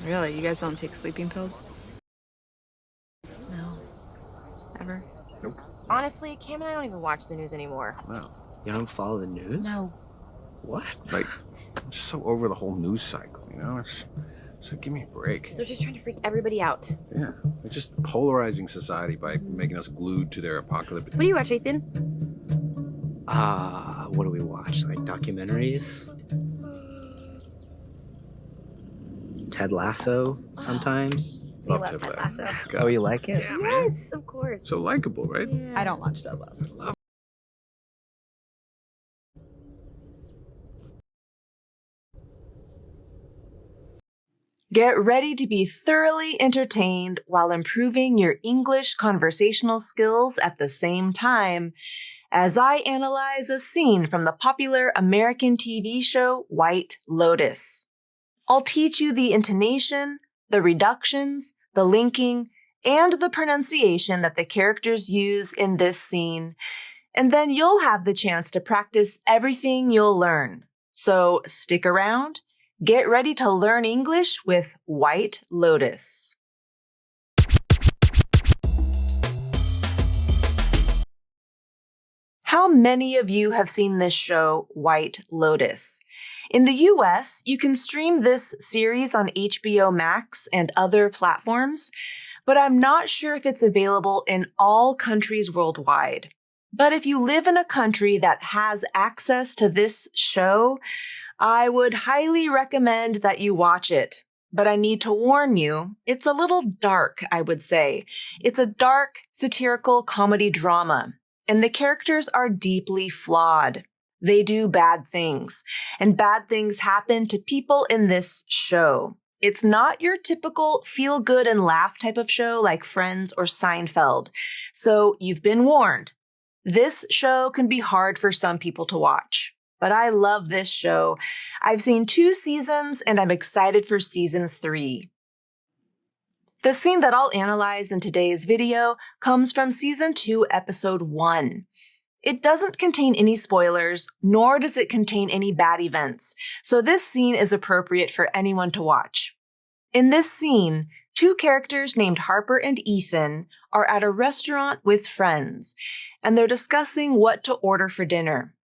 Really? You guys don't take sleeping pills? No. Ever? Nope. Honestly, Cam and I don't even watch the news anymore. Wow. You don't follow the news? No. What? Like, I'm just so over the whole news cycle, you know? So give me a break. They're just trying to freak everybody out. Yeah. They're just polarizing society by making us glued to their apocalyptic. What do you watch, Ethan? What do we watch? Like documentaries? Ted Lasso sometimes? We love Ted Lasso. Oh, you like it? Yeah, man. Yes, of course. So likable, right? Yeah. I don't watch Ted Lasso. Get ready to be thoroughly entertained while improving your English conversational skills at the same time as I analyze a scene from the popular American TV show White Lotus. I'll teach you the intonation, the reductions, the linking, and the pronunciation that the characters use in this scene, and then you'll have the chance to practice everything you'll learn. So stick around. Get ready to learn English with White Lotus. How many of you have seen this show, White Lotus? In the US, you can stream this series on HBO Max and other platforms, but I'm not sure if it's available in all countries worldwide. But if you live in a country that has access to this show, I would highly recommend that you watch it. But I need to warn you, it's a little dark, I would say. It's a dark, satirical comedy drama, and the characters are deeply flawed. They do bad things, and bad things happen to people in this show. It's not your typical feel-good and laugh type of show like Friends or Seinfeld. So you've been warned. This show can be hard for some people to watch. But I love this show. I've seen 2 seasons and I'm excited for season 3. The scene that I'll analyze in today's video comes from season 2, episode 1. It doesn't contain any spoilers, nor does it contain any bad events, so this scene is appropriate for anyone to watch. In this scene, 2 characters named Harper and Ethan are at a restaurant with friends, and they're discussing what to order for dinner.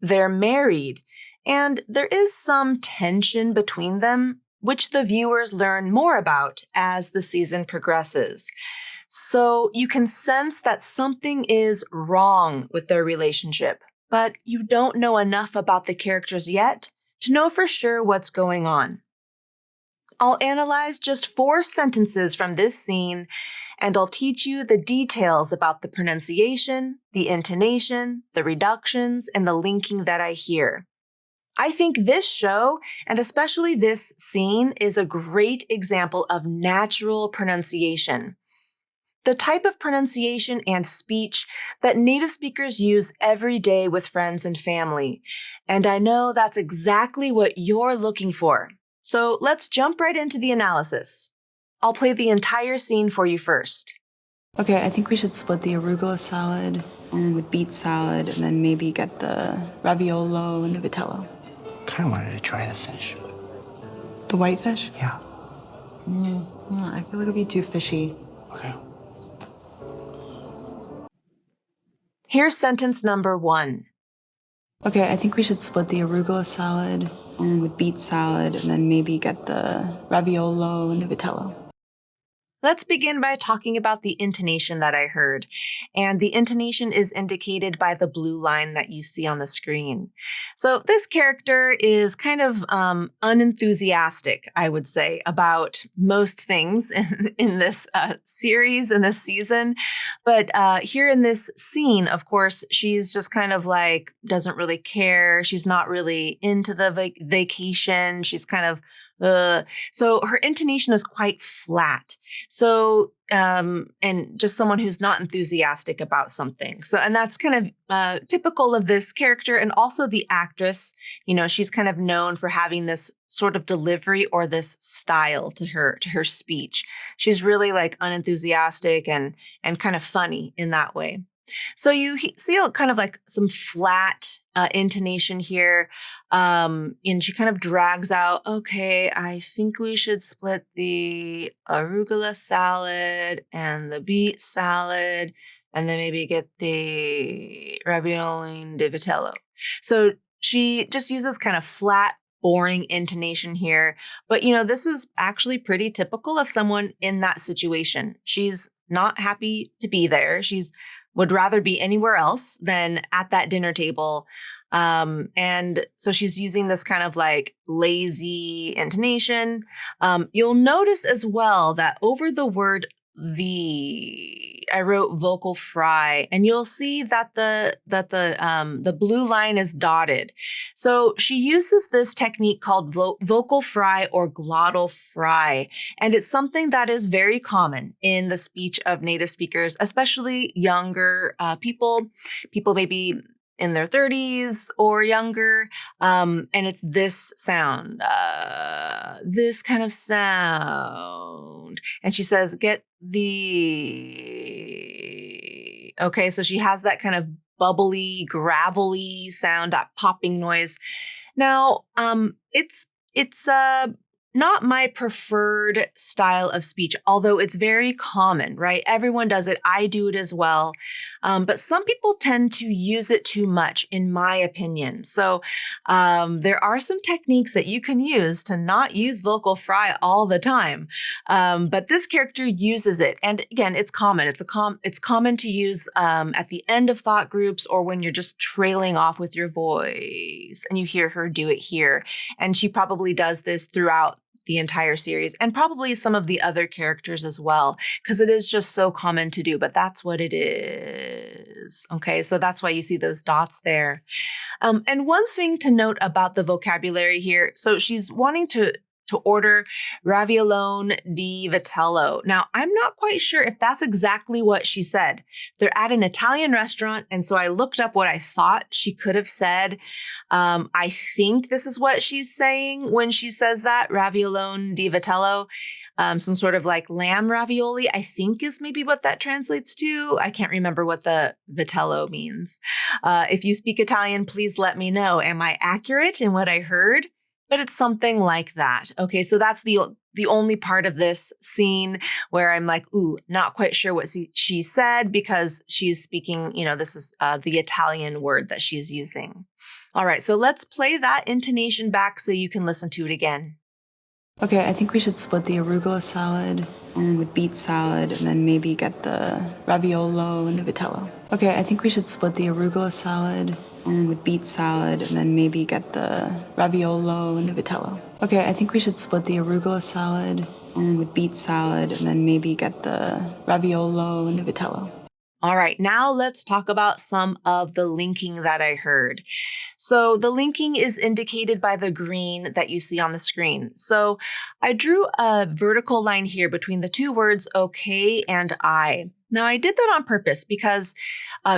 They're married, and there is some tension between them, which the viewers learn more about as the season progresses. So you can sense that something is wrong with their relationship, but you don't know enough about the characters yet to know for sure what's going on. I'll analyze just 4 sentences from this scene, and I'll teach you the details about the pronunciation, the intonation, the reductions, and the linking that I hear. I think this show, and especially this scene, is a great example of natural pronunciation. The type of pronunciation and speech that native speakers use every day with friends and family. And I know that's exactly what you're looking for. So let's jump right into the analysis. I'll play the entire scene for you first. Okay, I think we should split the arugula salad and the beet salad, and then maybe get the raviolo and the vitello. Kind of wanted to try the fish. The white fish? Yeah. I feel like it'll be too fishy. Okay. Here's sentence number 1. Okay, I think we should split the arugula salad and the beet salad, and then maybe get the raviolo and the vitello. Let's begin by talking about the intonation that I heard. And the intonation is indicated by the blue line that you see on the screen. So this character is kind of unenthusiastic, I would say, about most things in this series, in this season. But here in this scene, of course, she's just kind of like, doesn't really care. She's not really into the vacation. She's kind of so her intonation is quite flat. So, and just someone who's not enthusiastic about something. So, and that's kind of typical of this character, and also the actress. You know, she's kind of known for having this sort of delivery or this style to her speech. She's really like unenthusiastic and kind of funny in that way. So you see kind of like some flat intonation here. And she kind of drags out, okay, I think we should split the arugula salad and the beet salad, and then maybe get the ravioli di vitello. So she just uses kind of flat, boring intonation here. But, this is actually pretty typical of someone in that situation. She's not happy to be there. Would rather be anywhere else than at that dinner table. And so she's using this kind of like lazy intonation. You'll notice as well that over the word I wrote vocal fry, and you'll see that the blue line is dotted. So she uses this technique called vocal fry or glottal fry, and it's something that is very common in the speech of native speakers, especially younger people maybe in their 30s or younger, and it's this sound, this kind of sound. And she says, get the... Okay, so she has that kind of bubbly, gravelly sound, that popping noise. Now, it's not my preferred style of speech, although it's very common, right? Everyone does it. I do it as well. But some people tend to use it too much, in my opinion. So there are some techniques that you can use to not use vocal fry all the time. But this character uses it. And again, it's common. It's common to use at the end of thought groups or when you're just trailing off with your voice. And you hear her do it here. And she probably does this throughout the entire series, and probably some of the other characters as well, because it is just so common to do, but that's what it is. Okay, so that's why you see those dots there. And one thing to note about the vocabulary here, so she's wanting to order raviolone di vitello. Now, I'm not quite sure if that's exactly what she said. They're at an Italian restaurant, and so I looked up what I thought she could have said. I think this is what she's saying when she says that, raviolone di vitello. Some sort of like lamb ravioli, I think is maybe what that translates to. I can't remember what the vitello means. If you speak Italian, please let me know. Am I accurate in what I heard? But it's something like that. Okay, so that's the only part of this scene where I'm like, ooh, not quite sure what she said, because she's speaking, this is the Italian word that she's using. All right, so let's play that intonation back so you can listen to it again. Okay, I think we should split the arugula salad and the beet salad, and then maybe get the raviolo and the vitello. Okay, I think we should split the arugula salad and the beet salad, and then maybe get the raviolo and the vitello. Okay, I think we should split the arugula salad and the beet salad, and then maybe get the raviolo and the vitello. All right, now let's talk about some of the linking that I heard. So the linking is indicated by the green that you see on the screen. So I drew a vertical line here between the two words okay and I. Now I did that on purpose because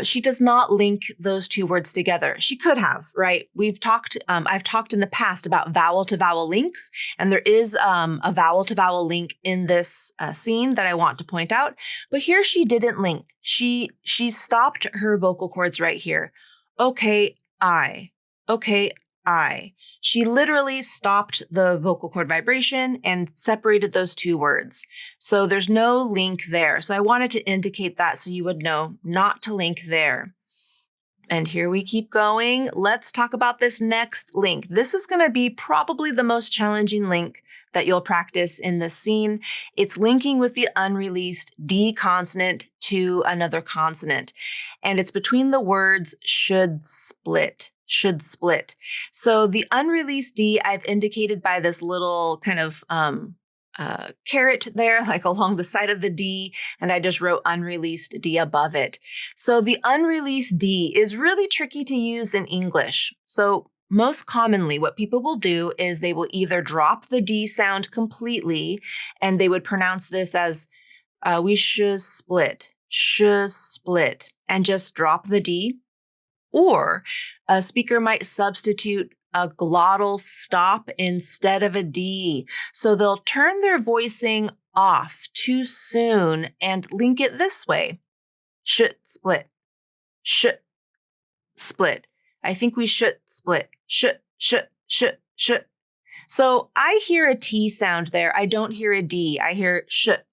she does not link those two words together. She could have, right? I've talked in the past about vowel to vowel links, and there is a vowel to vowel link in this scene that I want to point out. But here she didn't link. She stopped her vocal cords right here. Okay, I. Okay, I. She literally stopped the vocal cord vibration and separated those two words. So there's no link there. So I wanted to indicate that so you would know not to link there. And here we keep going. Let's talk about this next link. This is going to be probably the most challenging link that you'll practice in this scene. It's linking with the unreleased D consonant to another consonant. And it's between the words should split. Should split. So the unreleased D I've indicated by this little kind of caret there, like along the side of the D, and I just wrote unreleased D above it. So the unreleased D is really tricky to use in English. So most commonly, what people will do is they will either drop the D sound completely, and they would pronounce this as we should split, and just drop the D. Or a speaker might substitute a glottal stop instead of a D. So they'll turn their voicing off too soon and link it this way. Should split, should split. I think we should split. Should. So I hear a T sound there. I don't hear a D. I hear should,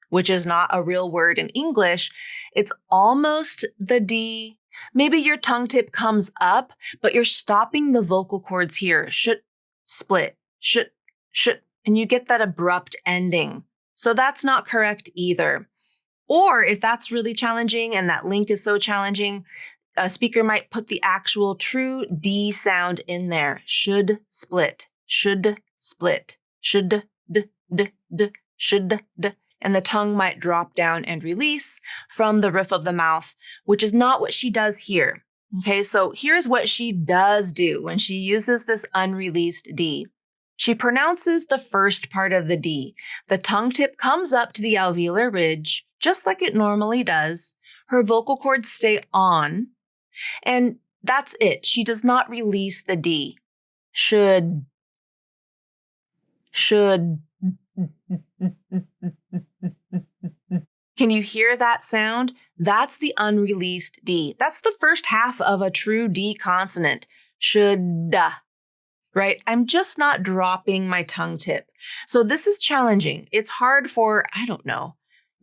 which is not a real word in English. It's almost the D. Maybe your tongue tip comes up, but you're stopping the vocal cords here. Should, split, should, and you get that abrupt ending. So that's not correct either. Or if that's really challenging and that link is so challenging, a speaker might put the actual true D sound in there. Should split, should split, should should and the tongue might drop down and release from the roof of the mouth, which is not what she does here. Okay, so here's what she does do when she uses this unreleased D. She pronounces the first part of the D. The tongue tip comes up to the alveolar ridge, just like it normally does. Her vocal cords stay on, and that's it. She does not release the D. Should. Can you hear that sound? That's the unreleased D. That's the first half of a true D consonant. Should, right? I'm just not dropping my tongue tip. So this is challenging. It's hard for,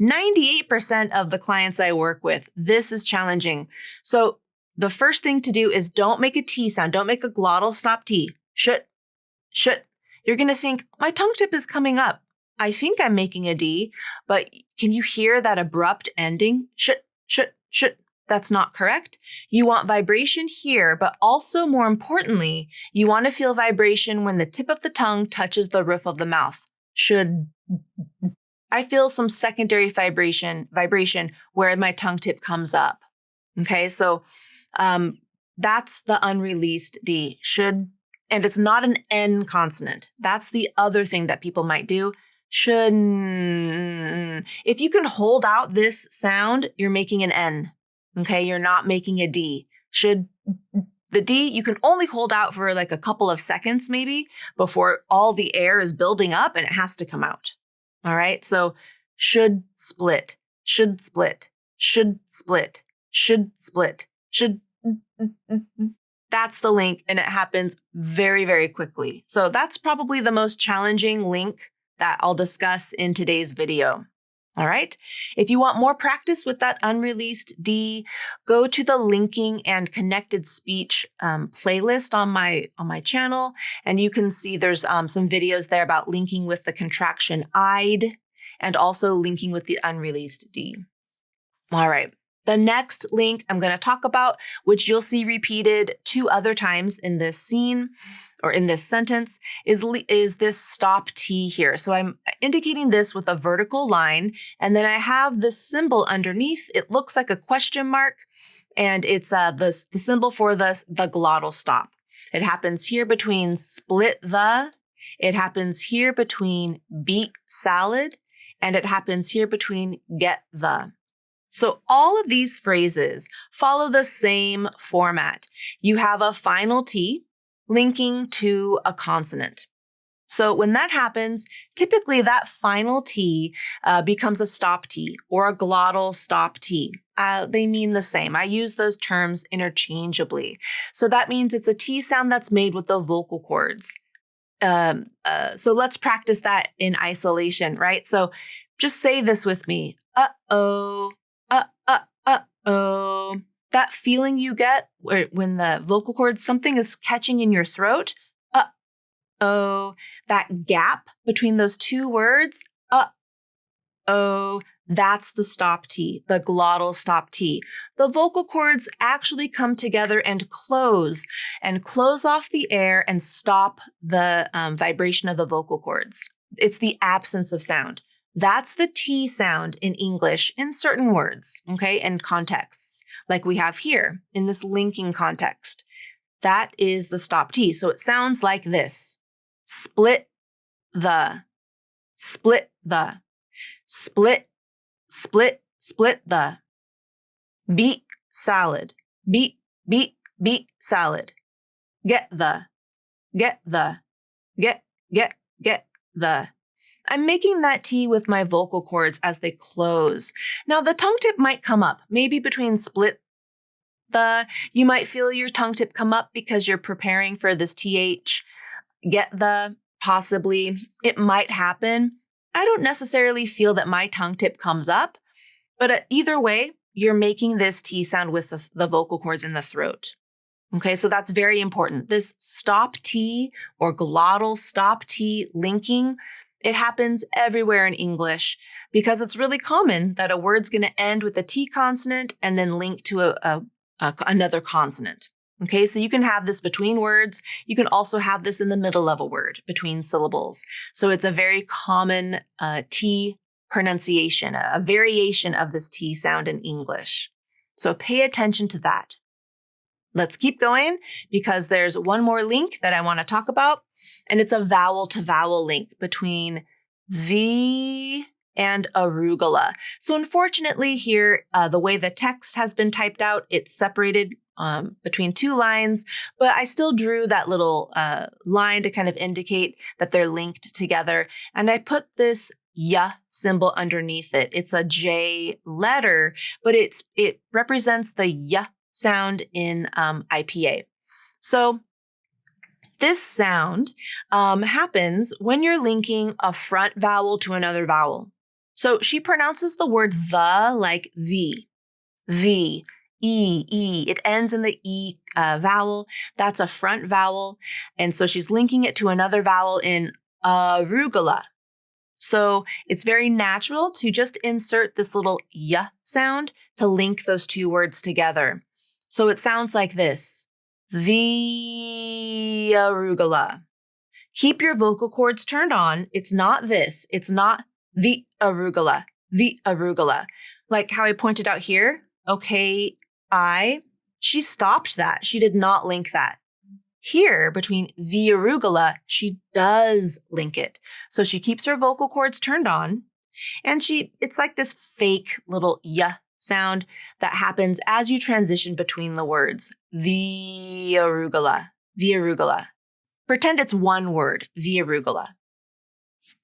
98% of the clients I work with. This is challenging. So the first thing to do is don't make a T sound. Don't make a glottal stop T. Should. You're going to think, my tongue tip is coming up. I think I'm making a D, but can you hear that abrupt ending? Should. That's not correct. You want vibration here, but also more importantly, you want to feel vibration when the tip of the tongue touches the roof of the mouth. Should. I feel some secondary vibration where my tongue tip comes up. Okay, so that's the unreleased D. Should. And it's not an N consonant. That's the other thing that people might do. Should. If you can hold out this sound, you're making an N. Okay, you're not making a D. Should. The D, you can only hold out for like a couple of seconds maybe before all the air is building up and it has to come out. All right, so should split, should split, should split, should split, should. That's the link, and it happens very, very quickly. So that's probably the most challenging link that I'll discuss in today's video. All right. If you want more practice with that unreleased D, go to the linking and connected speech playlist on my channel, and you can see there's some videos there about linking with the contraction I'd and also linking with the unreleased D. All right. The next link I'm going to talk about, which you'll see repeated 2 other times in this scene or in this sentence, is this stop T here. So I'm indicating this with a vertical line, and then I have this symbol underneath. It looks like a question mark, and it's the symbol for the glottal stop. It happens here between split the, it happens here between beet salad, and it happens here between get the. So all of these phrases follow the same format. You have a final T linking to a consonant. So when that happens, typically that final T becomes a stop T or a glottal stop T. They mean the same. I use those terms interchangeably. So that means it's a T sound that's made with the vocal cords. So let's practice that in isolation, right? So just say this with me. Uh-oh. Uh-oh. That feeling you get when the vocal cords, something is catching in your throat. Uh-oh. That gap between those 2 words. Uh-oh. That's the stop T, the glottal stop T. The vocal cords actually come together and close off the air and stop the vibration of the vocal cords. It's the absence of sound. That's the T sound in English in certain words, okay, and contexts, like we have here in this linking context. That is the stop T. So it sounds like this. Split the, split the, split, split, split the. Beet salad, beet, beet, beet salad. Get the, get the, get the. I'm making that T with my vocal cords as they close. Now the tongue tip might come up, maybe between split the. You might feel your tongue tip come up because you're preparing for this TH. Get the, possibly. It might happen. I don't necessarily feel that my tongue tip comes up, but either way, you're making this T sound with the vocal cords in the throat. Okay, so that's very important. This stop T or glottal stop T linking, it happens everywhere in English because it's really common that a word's going to end with a T consonant and then link to another consonant. Okay, so you can have this between words. You can also have this in the middle of a word between syllables. So it's a very common T pronunciation, a variation of this T sound in English. So pay attention to that. Let's keep going because there's one more link that I want to talk about, and it's a vowel to vowel link between the and arugula. So unfortunately here, the way the text has been typed out, it's separated between two lines, but I still drew that little line to kind of indicate that they're linked together. And I put this Y symbol underneath it. It's a J letter, but it represents the Y sound in IPA. So this sound happens when you're linking a front vowel to another vowel. So she pronounces the word the like the, E. It ends in the E vowel. That's a front vowel. And so she's linking it to another vowel in arugula. So it's very natural to just insert this little Y sound to link those two words together. So it sounds like this, the arugula. Keep your vocal cords turned on. It's not this. It's not the arugula, Like how I pointed out here, okay, she stopped that. She did not link that. Here, between the arugula, she does link it. So she keeps her vocal cords turned on, and it's like this fake little Y sound that happens as you transition between the words. The arugula. Pretend it's one word, the arugula.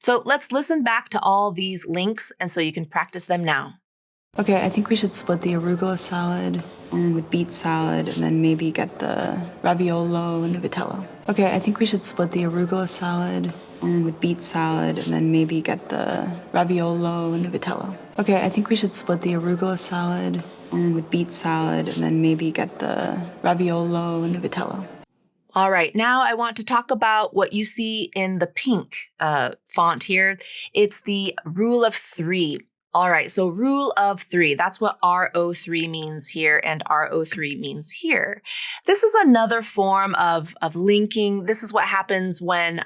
So let's listen back to all these links, and so you can practice them now. Okay, I think we should split the arugula salad and the beet salad and then maybe get the raviolo and the vitello. Okay, I think we should split the arugula salad and the beet salad and then maybe get the raviolo and the vitello. Okay, I think we should split the arugula salad and the beet salad and then maybe get the raviolo and the vitello. All right, now I want to talk about what you see in the pink font here. It's the rule of three. All right, so rule of three, that's what RO3 means here and RO3 means here. This is another form of linking. This is what happens when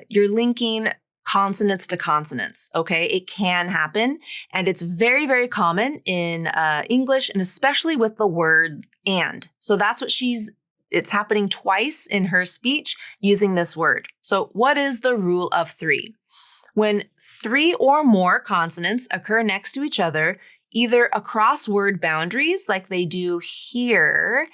you're linking consonants to consonants, okay? It can happen, and it's very, very common in English, and especially with the word and. So that's what it's happening twice in her speech using this word. So what is the rule of three? When three or more consonants occur next to each other, either across word boundaries like they do here,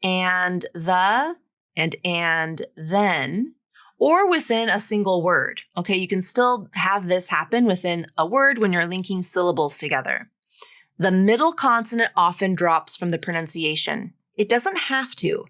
and the, and then, or within a single word. Okay, you can still have this happen within a word when you're linking syllables together. The middle consonant often drops from the pronunciation. It doesn't have to,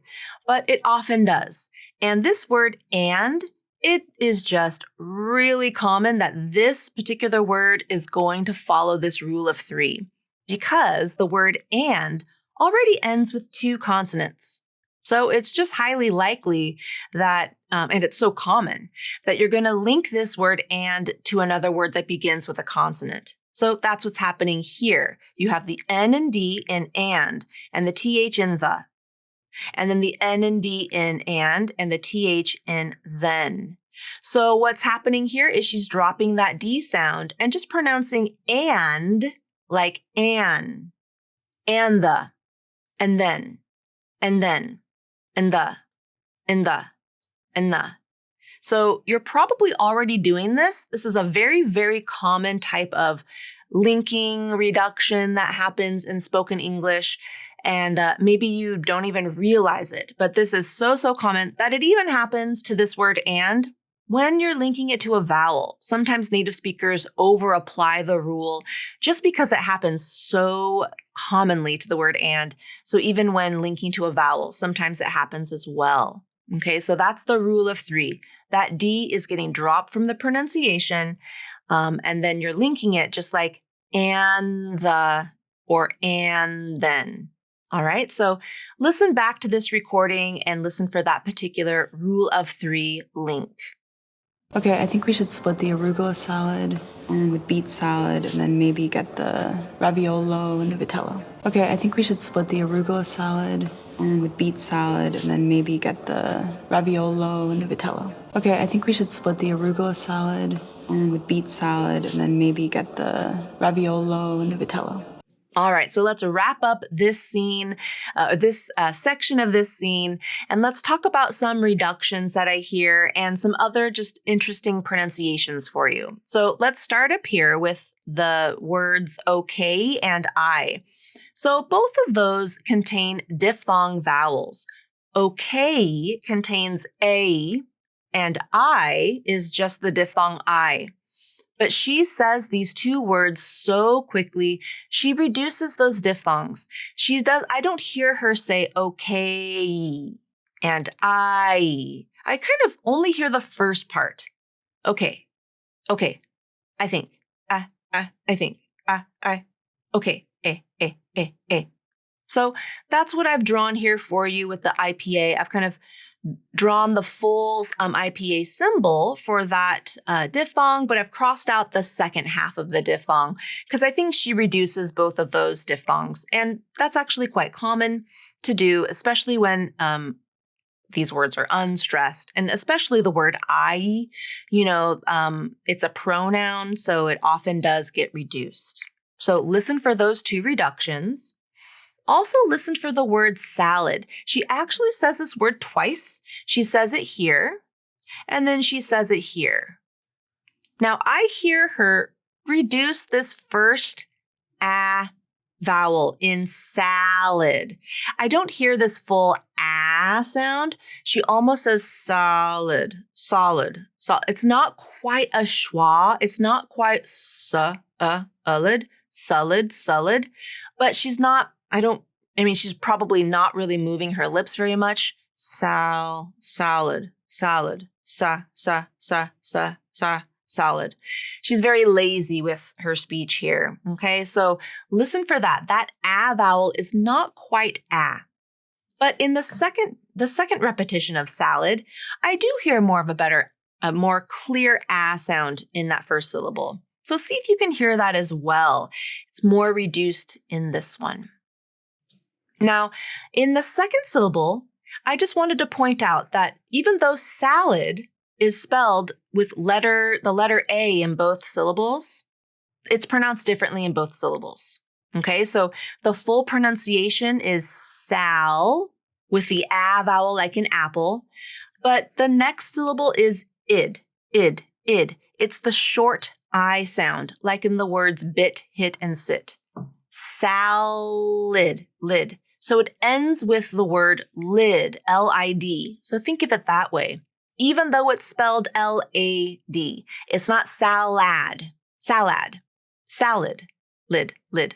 but it often does. And this word and, it is just really common that this particular word is going to follow this rule of three because the word and already ends with two consonants. So it's just highly likely that, and it's so common, that you're going to link this word and to another word that begins with a consonant. So that's what's happening here. You have the N and D in and the TH in the. And then the N and D in and the TH in then. So what's happening here is she's dropping that D sound and just pronouncing and like an, and the, and then, and then, and the, and the, and the. So you're probably already doing this. This is a very, very common type of linking reduction that happens in spoken English. And maybe you don't even realize it, but this is so common that it even happens to this word and when you're linking it to a vowel, sometimes native speakers over-apply the rule just because it happens so commonly to the word and. So even when linking to a vowel, sometimes it happens as well. Okay, so that's the rule of 3. That D is getting dropped from the pronunciation, and then you're linking it just like and the or and then. All right, so listen back to this recording and listen for that particular rule of 3 link. Okay, I think we should split the arugula salad and the beet salad and then maybe get the raviolo and the vitello. Okay, I think we should split the arugula salad and the beet salad and then maybe get the raviolo and the vitello. Okay, I think we should split the arugula salad and the beet salad and then maybe get the raviolo and the vitello. All right, so let's wrap up this scene, this section of this scene, and let's talk about some reductions that I hear and some other just interesting pronunciations for you. So let's start up here with the words okay and I. So both of those contain diphthong vowels. Okay contains A, and I is just the diphthong I. But she says these 2 words so quickly, she reduces those diphthongs. I don't hear her say okay and I. I kind of only hear the first part. Okay, I think, I think, I, okay, So that's what I've drawn here for you with the IPA. I've kind of drawn the full IPA symbol for that diphthong, but I've crossed out the second half of the diphthong because I think she reduces both of those diphthongs. And that's actually quite common to do, especially when these words are unstressed, and especially the word I, it's a pronoun, so it often does get reduced. So listen for those 2 reductions. Also listen for the word salad. She actually says this word twice. She says it here, and then she says it here. Now I hear her reduce this first a vowel in salad. I don't hear this full a sound. She almost says solid. It's not quite a schwa. It's not quite solid, but she's not, she's probably not really moving her lips very much. Solid. She's very lazy with her speech here. Okay, so listen for that. That a vowel is not quite a. But in the second repetition of salad, I do hear a more clear a sound in that first syllable. So see if you can hear that as well. It's more reduced in this one. Now, in the second syllable, I just wanted to point out that even though salad is spelled with the letter A in both syllables, it's pronounced differently in both syllables. Okay, so the full pronunciation is sal with the a vowel like in apple, but the next syllable is id. It's the short I sound, like in the words bit, hit, and sit. Salad, lid. So it ends with the word lid, L-I-D. So think of it that way. Even though it's spelled L-A-D, it's not salad, lid.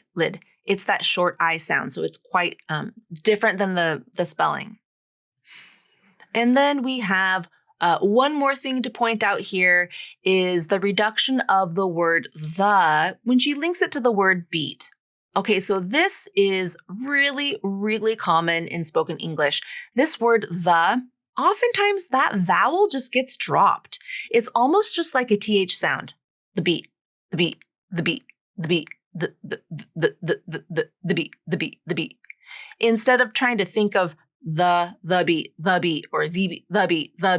It's that short I sound, so it's quite different than the spelling. And then we have one more thing to point out here is the reduction of the word the when she links it to the word beat. Okay, so this is really, really common in spoken English. This word the, oftentimes that vowel just gets dropped. It's almost just like a TH sound. The beat. Instead of trying to think of the beat, or the beat,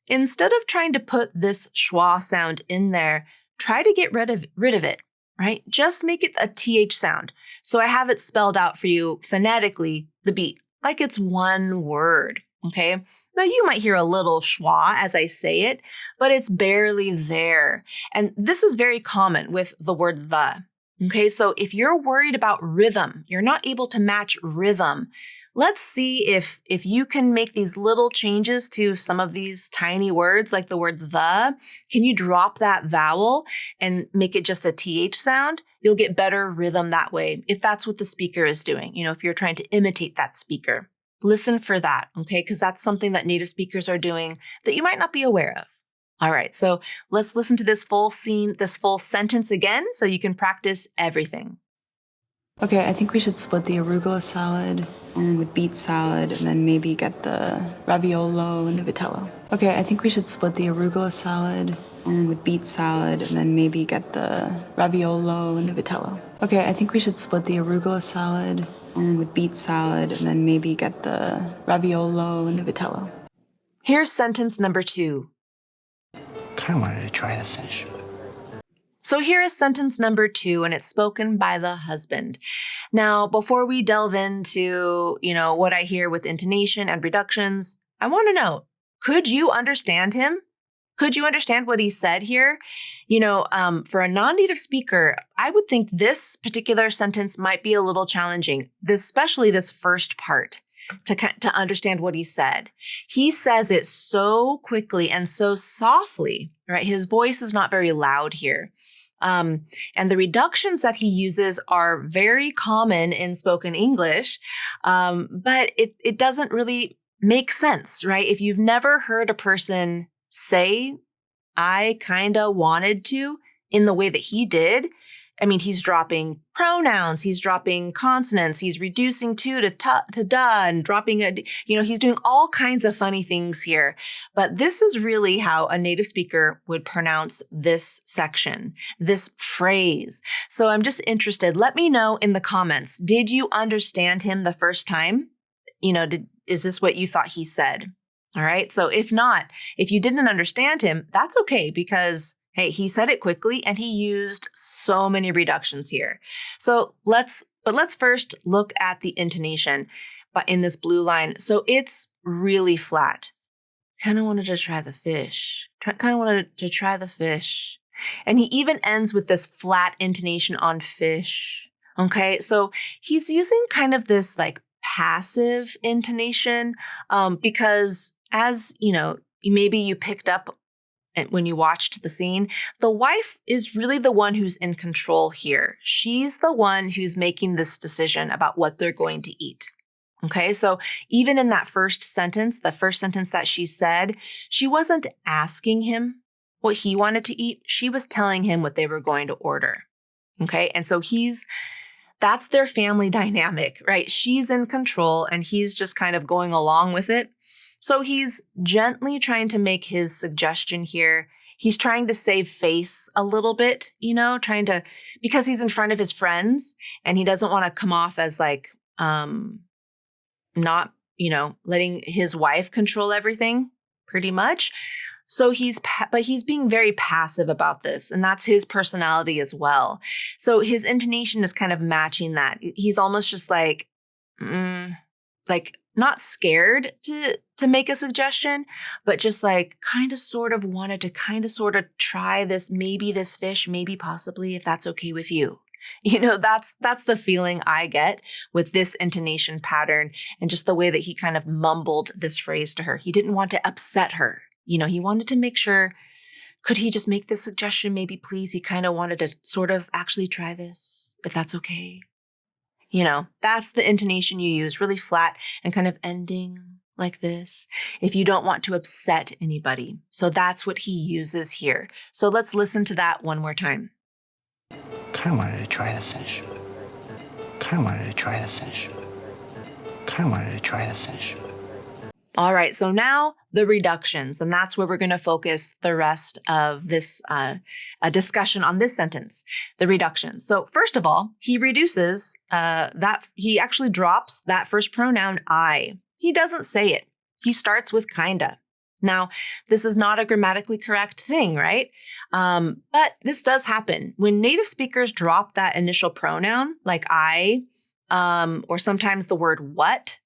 instead of trying to put this schwa sound in there, try to get rid of it. Right? Just make it a TH sound. So I have it spelled out for you phonetically, the beat, like it's one word, okay? Now you might hear a little schwa as I say it, but it's barely there. And this is very common with the word the, okay? So if you're worried about rhythm, you're not able to match rhythm, let's see if you can make these little changes to some of these tiny words, like the word the. Can you drop that vowel and make it just a TH sound? You'll get better rhythm that way, if that's what the speaker is doing. If you're trying to imitate that speaker. Listen for that, okay? Because that's something that native speakers are doing that you might not be aware of. All right, so let's listen to this full sentence again so you can practice everything. Okay, I think we should split the arugula salad and the beet salad and then maybe get the raviolo and the vitello. Okay, I think we should split the arugula salad and the beet salad and then maybe get the raviolo and the vitello. Okay, I think we should split the arugula salad and the beet salad and then maybe get the raviolo and the vitello. Here's sentence number 2. Kind of wanted to try the fish. So here is sentence number 2, and it's spoken by the husband. Now, before we delve into, what I hear with intonation and reductions, I want to know, could you understand him? Could you understand what he said here? For a non-native speaker, I would think this particular sentence might be a little challenging, especially this first part. To understand what he said. He says it so quickly and so softly, right? His voice is not very loud here. And the reductions that he uses are very common in spoken English, but it doesn't really make sense, right? If you've never heard a person say, I kinda wanted to, in the way that he did, he's dropping pronouns, he's dropping consonants, he's reducing to da, and dropping he's doing all kinds of funny things here. But this is really how a native speaker would pronounce this section, this phrase. So I'm just interested. Let me know in the comments. Did you understand him the first time? Is this what you thought he said? All right. So if not, if you didn't understand him, that's okay, because hey, he said it quickly and he used so many reductions here. So let's first look at the intonation, but in this blue line. So it's really flat. Kind of wanted to try the fish. Kind of wanted to try the fish. And he even ends with this flat intonation on fish. Okay, so he's using kind of this like passive intonation because as maybe you picked up when you watched the scene, the wife is really the one who's in control here. She's the one who's making this decision about what they're going to eat. Okay, so even in that first sentence, the first sentence that she said, she wasn't asking him what he wanted to eat. She was telling him what they were going to order. Okay, and so that's their family dynamic, right? She's in control and he's just kind of going along with it. So he's gently trying to make his suggestion here. He's trying to save face a little bit, because he's in front of his friends and he doesn't want to come off as like, not, letting his wife control everything pretty much. So he's being very passive about this, and that's his personality as well. So his intonation is kind of matching that. He's almost just like not scared to make a suggestion, but just like kind of sort of wanted to kind of sort of try this, maybe this fish, maybe possibly, if that's okay with you. That's the feeling I get with this intonation pattern and just the way that he kind of mumbled this phrase to her. He didn't want to upset her. He wanted to make sure, could he just make this suggestion, maybe please? He kind of wanted to sort of actually try this, if that's okay. That's the intonation you use, really flat and kind of ending like this if you don't want to upset anybody. So that's what he uses here. So let's listen to that one more time. Kind of wanted to try the fish. Kind of wanted to try the fish. Kind of wanted to try the fish. All right, so now the reductions, and that's where we're going to focus the rest of this discussion on this sentence, the reductions. So first of all, he reduces he actually drops that first pronoun I. He doesn't say it. He starts with kinda. Now, this is not a grammatically correct thing, right? But this does happen. When native speakers drop that initial pronoun, like I, or sometimes the word what,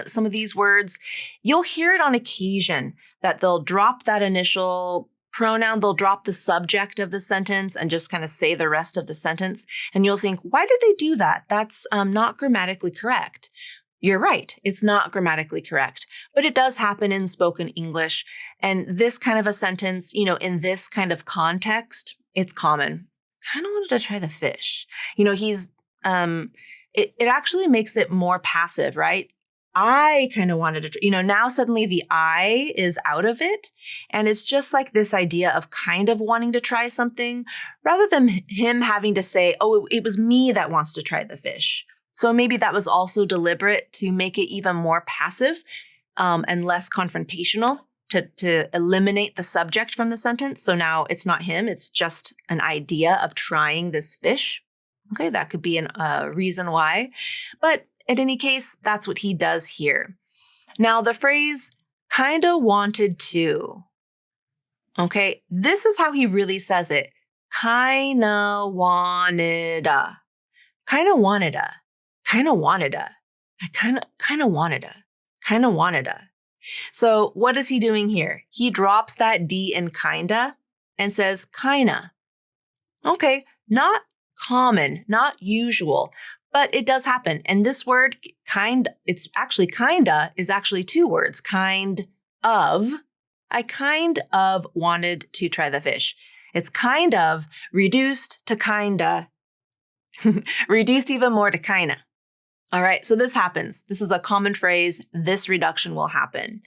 some of these words, you'll hear it on occasion that they'll drop that initial pronoun, they'll drop the subject of the sentence and just kind of say the rest of the sentence. And you'll think, why did they do that? That's not grammatically correct. you're right. It's not grammatically correct, but it does happen in spoken English. And this kind of a sentence, in this kind of context, it's common. Kind of wanted to try the fish. He's, it actually makes it more passive, right? I kind of wanted to, now suddenly the I is out of it. And it's just like this idea of kind of wanting to try something rather than him having to say, oh, it was me that wants to try the fish. So maybe that was also deliberate to make it even more passive and less confrontational to eliminate the subject from the sentence. So now it's not him, it's just an idea of trying this fish. Okay, that could be a reason why. But in any case, that's what he does here. Now, the phrase kinda wanted to. Okay, this is how he really says it. Kinda wanted a. Kinda wanted a. Kinda wanted a. I kinda wanted a. Kinda wanted a. So what is he doing here? He drops that D in kinda and says kinda. Okay, not common, not usual. But it does happen. And this word kinda is actually two words. Kind of. I kind of wanted to try the fish. It's kind of reduced to kinda. Reduced even more to kinda. All right, so this happens. This is a common phrase. This reduction will happen.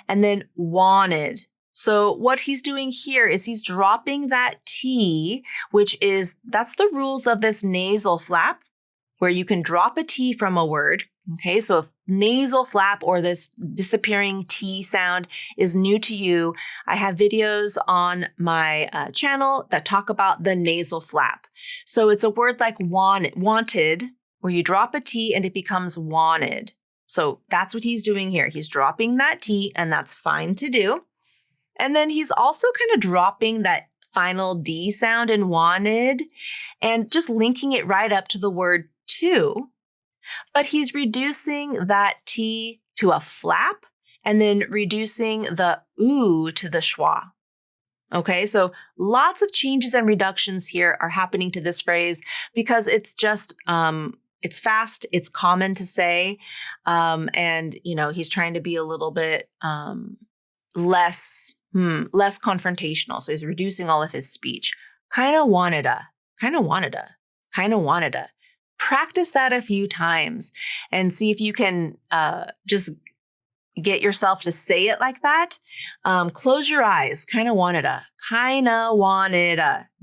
And then wanted. So what he's doing here is he's dropping that T, that's the rules of this nasal flap, where you can drop a T from a word. Okay, so if nasal flap or this disappearing T sound is new to you, I have videos on my channel that talk about the nasal flap. So it's a word like wanted, where you drop a T and it becomes wanted. So that's what he's doing here. He's dropping that T, and that's fine to do. And then he's also kind of dropping that final D sound in wanted and just linking it right up to the word to, but he's reducing that T to a flap and then reducing the oo to the schwa. Okay, so lots of changes and reductions here are happening to this phrase because it's just, it's fast, it's common to say, and, he's trying to be a little bit less confrontational. So he's reducing all of his speech. Kinda wanted a. Practice that a few times and see if you can just get yourself to say it like that. Close your eyes. Kinda wanted a.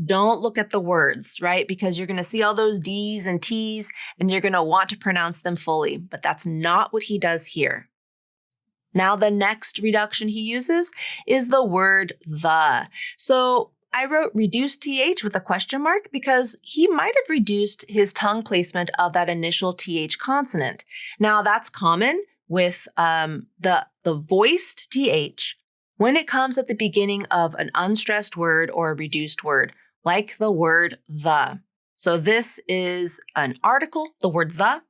Don't look at the words, right? Because you're going to see all those D's and T's and you're going to want to pronounce them fully. But that's not what he does here. Now, the next reduction he uses is the word the. So I wrote reduced TH with a question mark because he might have reduced his tongue placement of that initial TH consonant. Now, that's common with the voiced TH when it comes at the beginning of an unstressed word or a reduced word, like the word the. So this is an article, the word the.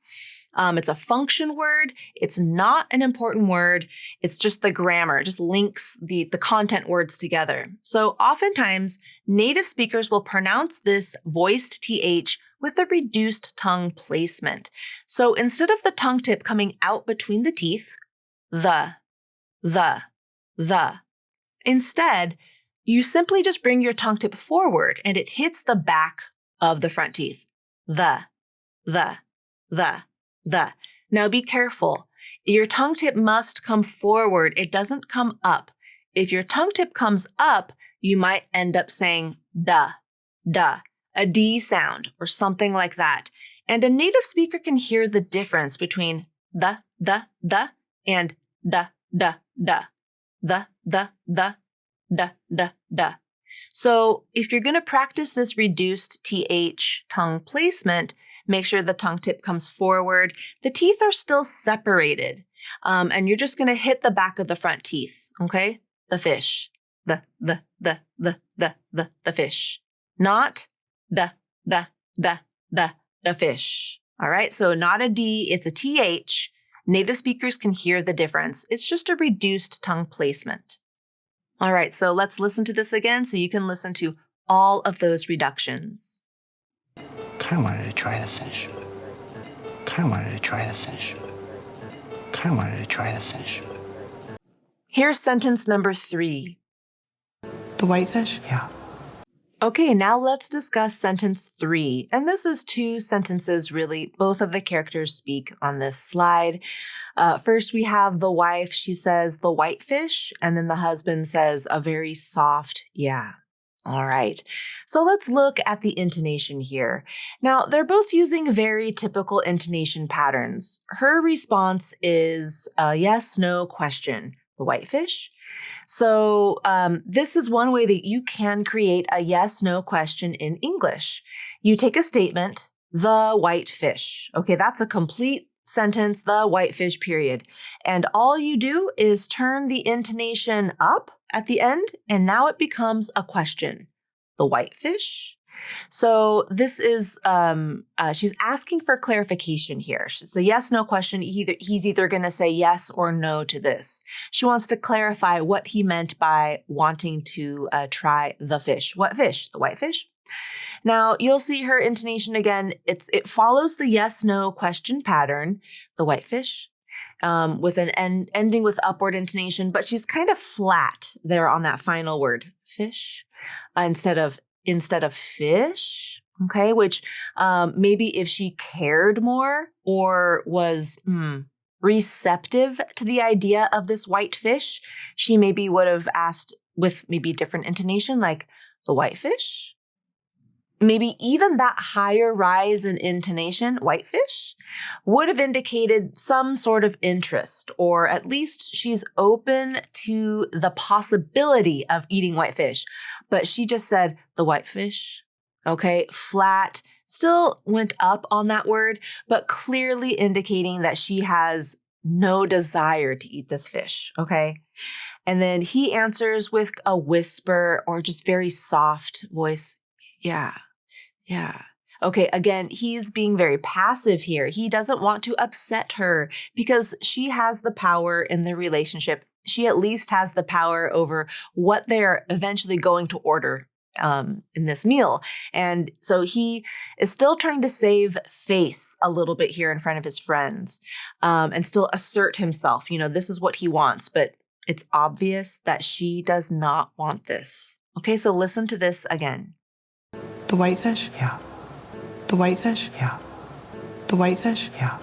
It's a function word. It's not an important word. It's just the grammar. It just links the content words together. So oftentimes, native speakers will pronounce this voiced TH with a reduced tongue placement. So instead of the tongue tip coming out between the teeth, the. Instead, you simply just bring your tongue tip forward and it hits the back of the front teeth. The. Now be careful. Your tongue tip must come forward. It doesn't come up. If your tongue tip comes up, you might end up saying da, a D sound or something like that. And a native speaker can hear the difference between the, and da. So if you're going to practice this reduced TH tongue placement, make sure the tongue tip comes forward. The teeth are still separated, and you're just going to hit the back of the front teeth, okay? The fish, the fish, not the fish. All right, so not a D, it's a TH. Native speakers can hear the difference. It's just a reduced tongue placement. All right, so let's listen to this again so you can listen to all of those reductions. Kinda wanted to try the fish. Kinda wanted to try the fish. Kind of wanted to try the fish. Here's sentence number 3. The whitefish? Yeah. Okay, now let's discuss sentence 3. And this is 2 sentences, really. Both of the characters speak on this slide. First, we have the wife. She says, the whitefish. And then the husband says, a very soft, yeah. All right. So let's look at the intonation here. Now, they're both using very typical intonation patterns. Her response is a yes, no question. The whitefish. So this is one way that you can create a yes-no question in English. You take a statement, the whitefish. Okay, that's a complete sentence, the whitefish, period. And all you do is turn the intonation up at the end, and now it becomes a question. The whitefish? So this is, she's asking for clarification here. It's a yes-no question. He's either going to say yes or no to this. She wants to clarify what he meant by wanting to try the fish. What fish? The whitefish? Now, you'll see her intonation again. It follows the yes-no question pattern, the whitefish, with an ending with upward intonation, but she's kind of flat there on that final word, fish, instead of fish, okay, which maybe if she cared more or was receptive to the idea of this white fish, she maybe would have asked with maybe different intonation, like the whitefish. Maybe even that higher rise in intonation, whitefish, would have indicated some sort of interest, or at least she's open to the possibility of eating whitefish. But she just said the whitefish, okay, flat, still went up on that word, but clearly indicating that she has no desire to eat this fish, okay? And then he answers with a whisper or just very soft voice, yeah. Yeah. Okay, again, he's being very passive here. He doesn't want to upset her because she has the power in the relationship. She at least has the power over what they're eventually going to order in this meal. And so he is still trying to save face a little bit here in front of his friends and still assert himself. You know, this is what he wants, but it's obvious that she does not want this. Okay, so listen to this again. The whitefish? Yeah. The whitefish? Yeah. The whitefish? Yeah.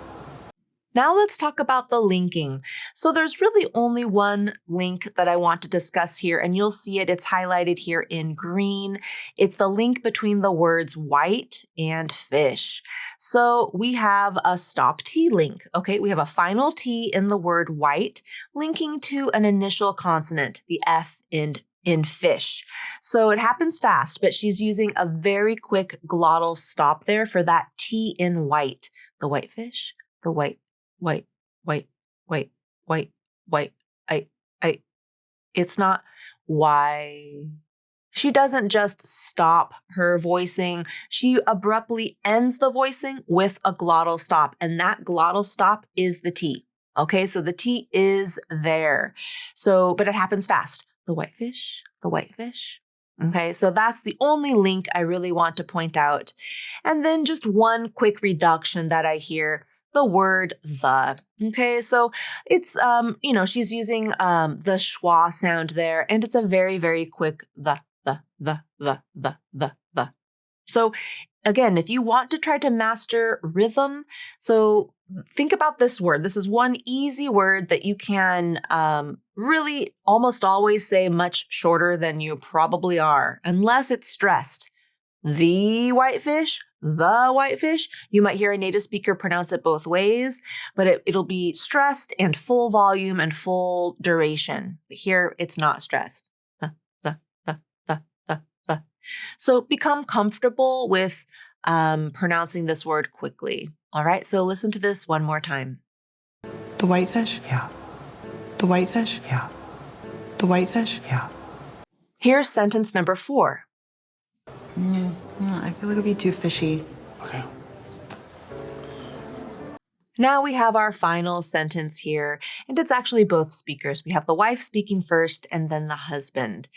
Now let's talk about the linking. So there's really only one link that I want to discuss here, and you'll see it. It's highlighted here in green. It's the link between the words white and fish. So we have a stop T link. Okay, we have a final T in the word white, linking to an initial consonant, the F in fish. So it happens fast, but she's using a very quick glottal stop there for that T in white. The whitefish, the white. It's not why. She doesn't just stop her voicing. She abruptly ends the voicing with a glottal stop, and that glottal stop is the T. Okay, so the T is there. So, but it happens fast. The whitefish, the whitefish. Okay, so that's the only link I really want to point out. And then just one quick reduction that I hear, the word the. Okay, so it's, she's using the schwa sound there, and it's a very, very quick the. So again, if you want to try to master rhythm, so think about this word. This is one easy word that you can really almost always say much shorter than you probably are, unless it's stressed. The whitefish, the whitefish. You might hear a native speaker pronounce it both ways, but it'll be stressed and full volume and full duration. But here it's not stressed. So become comfortable with pronouncing this word quickly. All right, so listen to this one more time. The whitefish? Yeah. The whitefish? Yeah. The whitefish? Yeah. Here's sentence number 4. I feel like it'll be too fishy. Okay. Now we have our final sentence here, and it's actually both speakers. We have the wife speaking first and then the husband.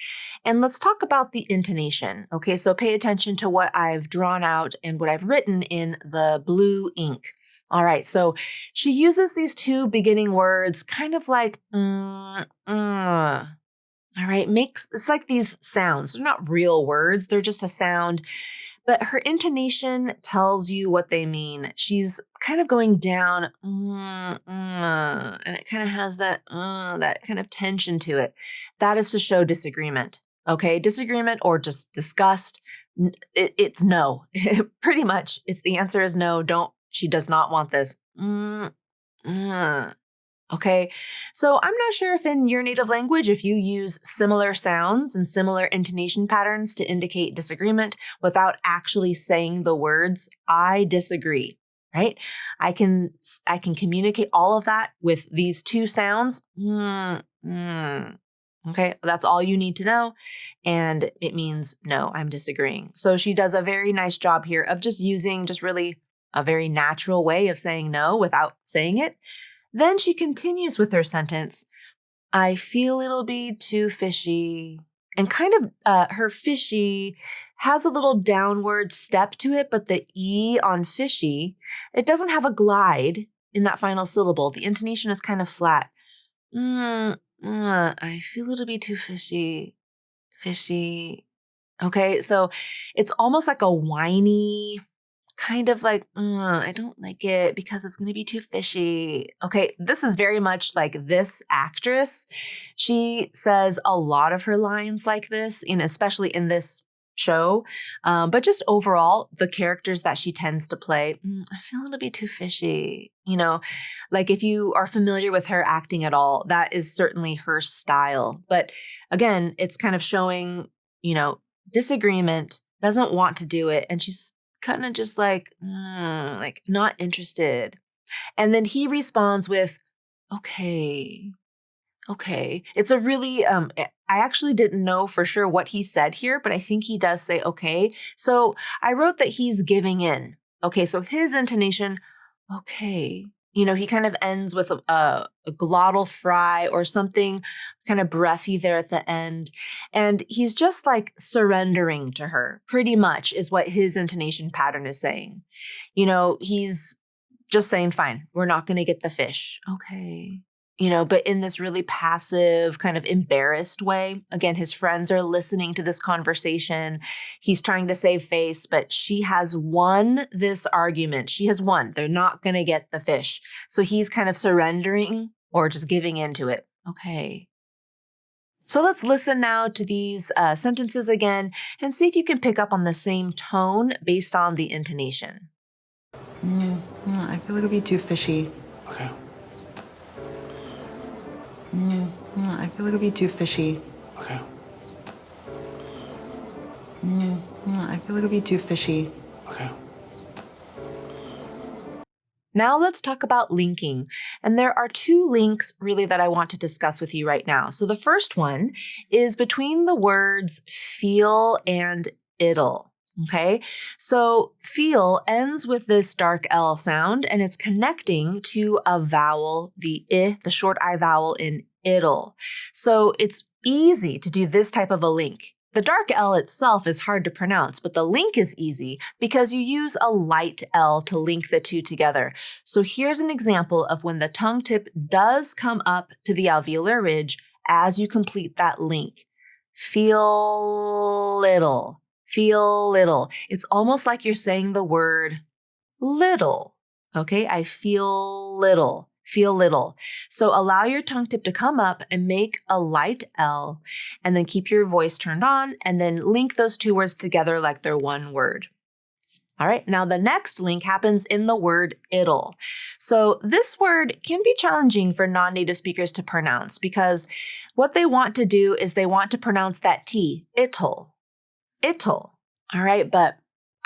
And let's talk about the intonation. Okay, so pay attention to what I've drawn out and what I've written in the blue ink. All right, so she uses these two beginning words kind of like, all right, it's like these sounds. They're not real words, they're just a sound, but her intonation tells you what they mean. She's kind of going down, and it kind of has that kind of tension to it. That is to show disagreement. Okay, disagreement or just disgust. It's no. Pretty much, the answer is no. She does not want this. Okay, so I'm not sure if in your native language, if you use similar sounds and similar intonation patterns to indicate disagreement without actually saying the words, I disagree, right? I can communicate all of that with these two sounds. Okay, that's all you need to know. And it means, no, I'm disagreeing. So she does a very nice job here of just using just really a very natural way of saying no without saying it. Then she continues with her sentence, I feel it'll be too fishy. And kind of her fishy has a little downward step to it, but the E on fishy, it doesn't have a glide in that final syllable. The intonation is kind of flat. I feel it'll be too fishy. Fishy. Okay, so it's almost like a whiny, kind of like, I don't like it because it's going to be too fishy. Okay, this is very much like this actress. She says a lot of her lines like this, especially in this show. But just overall, the characters that she tends to play, I feel it'll be too fishy. Like if you are familiar with her acting at all, that is certainly her style. But again, it's kind of showing, disagreement, doesn't want to do it. And she's kind of just like not interested. And then he responds with, okay. It's a really, I actually didn't know for sure what he said here, but I think he does say, okay. So I wrote that he's giving in. Okay, so his intonation, okay. He kind of ends with a glottal fry or something kind of breathy there at the end. And he's just like surrendering to her, pretty much is what his intonation pattern is saying. He's just saying, fine, we're not going to get the fish. Okay. But in this really passive, kind of embarrassed way. Again, his friends are listening to this conversation. He's trying to save face, but she has won this argument. She has won. They're not going to get the fish. So he's kind of surrendering or just giving into it. Okay. So let's listen now to these sentences again and see if you can pick up on the same tone based on the intonation. I feel it'll be too fishy. Okay. I feel it'll be too fishy. Okay. I feel it'll be too fishy. Okay. Now let's talk about linking. And there are two links really that I want to discuss with you right now. So the first one is between the words feel and it'll. Okay, so feel ends with this dark L sound and it's connecting to a vowel, the I, the short I vowel in it'll. So it's easy to do this type of a link. The dark L itself is hard to pronounce, but the link is easy because you use a light L to link the two together. So here's an example of when the tongue tip does come up to the alveolar ridge as you complete that link. Feel little. Feel little. It's almost like you're saying the word little. Okay, I feel little. Feel little. So allow your tongue tip to come up and make a light L, and then keep your voice turned on, and then link those two words together like they're one word. All right, now the next link happens in the word it'll. So this word can be challenging for non-native speakers to pronounce because what they want to do is they want to pronounce that T, it'll. It'll. All right, but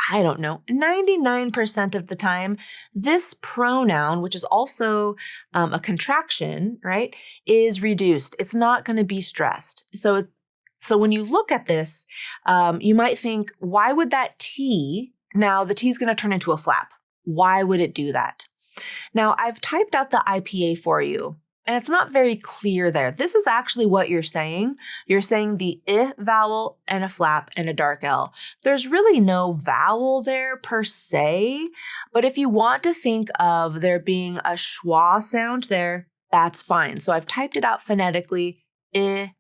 I don't know, 99% of the time, this pronoun, which is also a contraction, right, is reduced. It's not going to be stressed. So when you look at this, you might think, why would that T, now the T is going to turn into a flap. Why would it do that? Now, I've typed out the IPA for you. And it's not very clear there. This is actually what you're saying. You're saying the I vowel and a flap and a dark L. There's really no vowel there per se, but if you want to think of there being a schwa sound there, that's fine. So I've typed it out phonetically, I,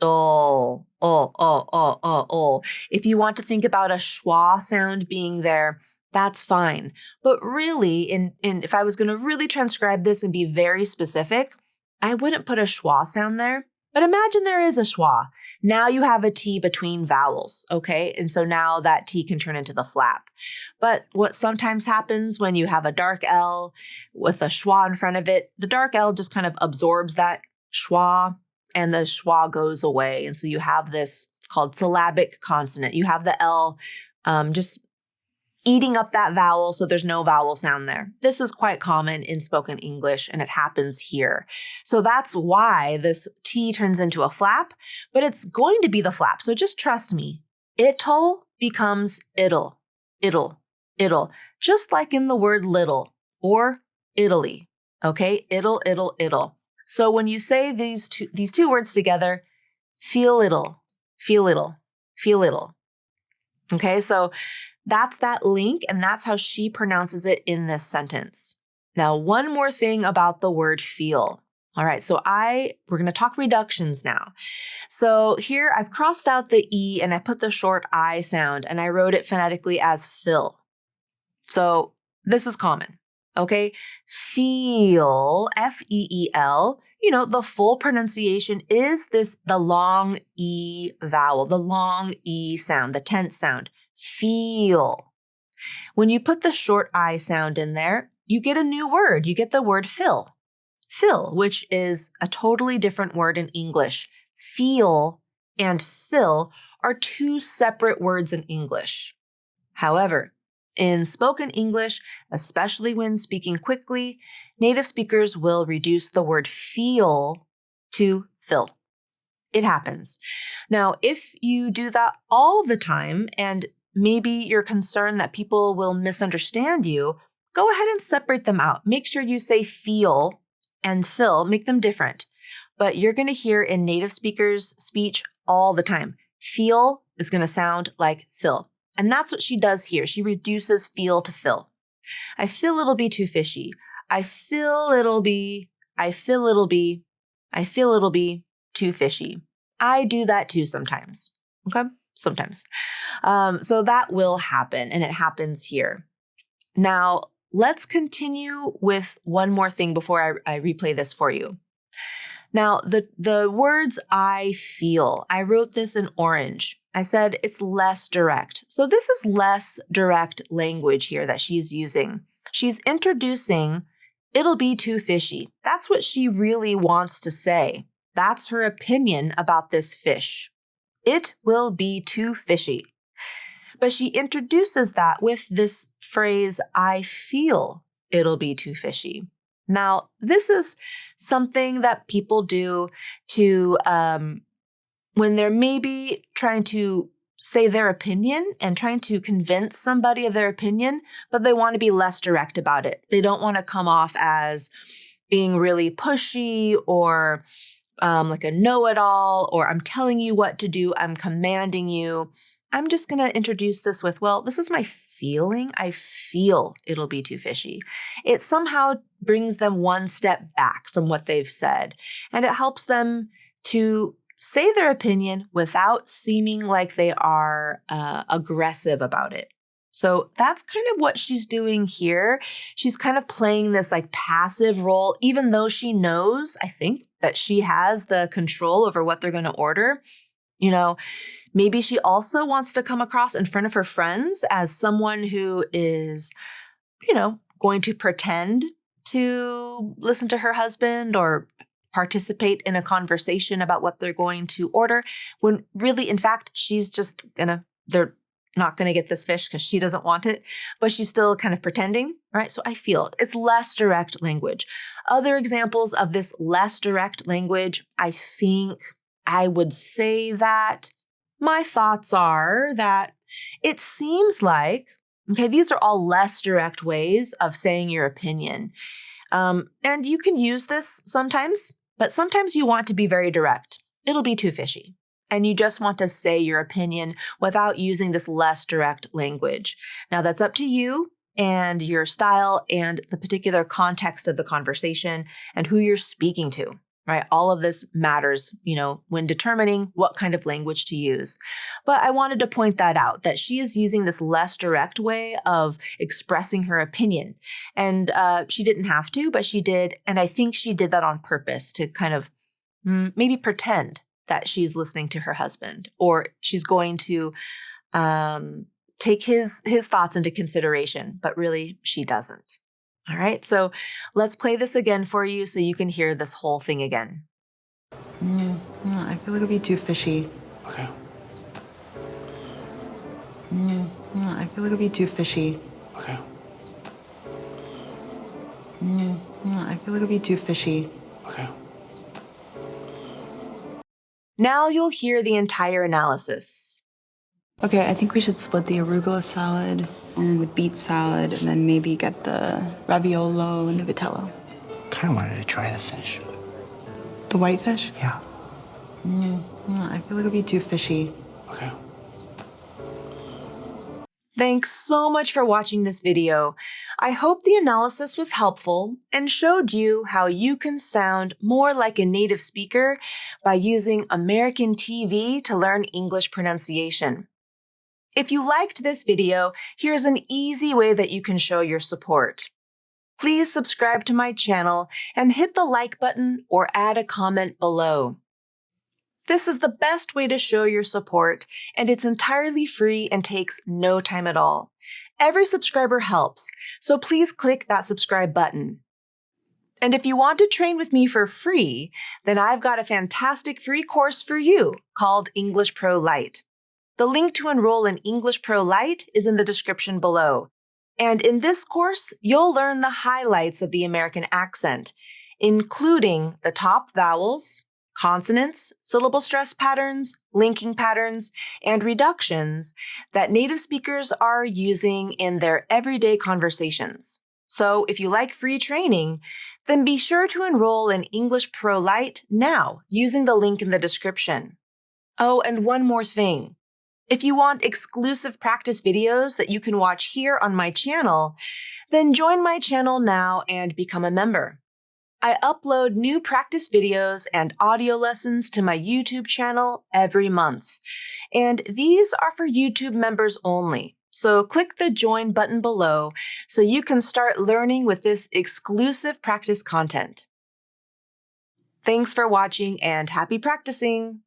dol, oh. If you want to think about a schwa sound being there, that's fine. But really, if I was going to really transcribe this and be very specific, I wouldn't put a schwa sound there. But imagine there is a schwa. Now you have a T between vowels, okay? And so now that T can turn into the flap. But what sometimes happens when you have a dark L with a schwa in front of it, the dark L just kind of absorbs that schwa and the schwa goes away. And so you have this, it's called syllabic consonant. You have the L just eating up that vowel, so there's no vowel sound there. This is quite common in spoken English, and it happens here. So that's why this T turns into a flap, but it's going to be the flap. So just trust me. It'll becomes it'll, just like in the word little or Italy. Okay, it'll. So when you say these two words together, feel it'll. Okay, so that's that link, and that's how she pronounces it in this sentence. Now, one more thing about the word feel. All right, so we're going to talk reductions now. So here I've crossed out the E and I put the short I sound and I wrote it phonetically as fill. So this is common, okay? Feel, F-E-E-L. You know, the full pronunciation is the long E vowel, the long E sound, the tense sound. Feel. When you put the short I sound in there, you get a new word. You get the word fill. Fill, which is a totally different word in English. Feel and fill are two separate words in English. However, in spoken English, especially when speaking quickly, native speakers will reduce the word feel to fill. It happens. Now, if you do that all the time and maybe you're concerned that people will misunderstand you, go ahead and separate them out. Make sure you say feel and fill, make them different. But you're going to hear in native speakers' speech all the time, feel is going to sound like fill. And that's what she does here. She reduces feel to fill. I feel it'll be too fishy. I feel it'll be too fishy. I do that too sometimes. Okay? Sometimes. So that will happen, and it happens here. Now, let's continue with one more thing before I replay this for you. Now, the words I feel, I wrote this in orange. I said it's less direct. So this is less direct language here that she's using. She's introducing, it'll be too fishy. That's what she really wants to say. That's her opinion about this fish. It will be too fishy. But she introduces that with this phrase, I feel it'll be too fishy. Now, this is something that people do to, when they're maybe trying to say their opinion and trying to convince somebody of their opinion, but they want to be less direct about it. They don't want to come off as being really pushy or like a know-it-all, or I'm telling you what to do, I'm commanding you. I'm just going to introduce this with, well, this is my feeling. I feel it'll be too fishy. It somehow brings them one step back from what they've said, and it helps them to say their opinion without seeming like they are aggressive about it. So that's kind of what she's doing here. She's kind of playing this like passive role, even though she knows, I think, that she has the control over what they're going to order. You know, maybe she also wants to come across in front of her friends as someone who is, you know, going to pretend to listen to her husband or participate in a conversation about what they're going to order, when really, in fact, she's just they're not going to get this fish because she doesn't want it, but she's still kind of pretending, right? So I feel it's less direct language. Other examples of this less direct language, I think I would say that my thoughts are that it seems like, okay, these are all less direct ways of saying your opinion. And you can use this sometimes, but sometimes you want to be very direct. It'll be too fishy. And you just want to say your opinion without using this less direct language. Now, that's up to you and your style and the particular context of the conversation and who you're speaking to, right? All of this matters, when determining what kind of language to use. But I wanted to point that out, that she is using this less direct way of expressing her opinion. And she didn't have to, but she did. And I think she did that on purpose to kind of maybe pretend that she's listening to her husband, or she's going to take his thoughts into consideration, but really she doesn't. All right, so let's play this again for you so you can hear this whole thing again. I feel like it'll be too fishy. Okay. I feel like it'll be too fishy. Okay. I feel like it'll be too fishy. Okay. Now you'll hear the entire analysis. Okay, I think we should split the arugula salad and the beet salad and then maybe get the raviolo and the vitello. Kind of wanted to try the fish. The whitefish? Yeah. I feel like it'll be too fishy. Okay. Thanks so much for watching this video. I hope the analysis was helpful and showed you how you can sound more like a native speaker by using American TV to learn English pronunciation. If you liked this video, here's an easy way that you can show your support. Please subscribe to my channel and hit the like button or add a comment below. This is the best way to show your support, and it's entirely free and takes no time at all. Every subscriber helps, so please click that subscribe button. And if you want to train with me for free, then I've got a fantastic free course for you called English Pro Lite. The link to enroll in English Pro Lite is in the description below. And in this course, you'll learn the highlights of the American accent, including the top vowels, consonants, syllable stress patterns, linking patterns, and reductions that native speakers are using in their everyday conversations. So if you like free training, then be sure to enroll in English Pro Lite now using the link in the description. Oh, and one more thing. If you want exclusive practice videos that you can watch here on my channel, then join my channel now and become a member. I upload new practice videos and audio lessons to my YouTube channel every month. And these are for YouTube members only. So click the join button below so you can start learning with this exclusive practice content. Thanks for watching and happy practicing!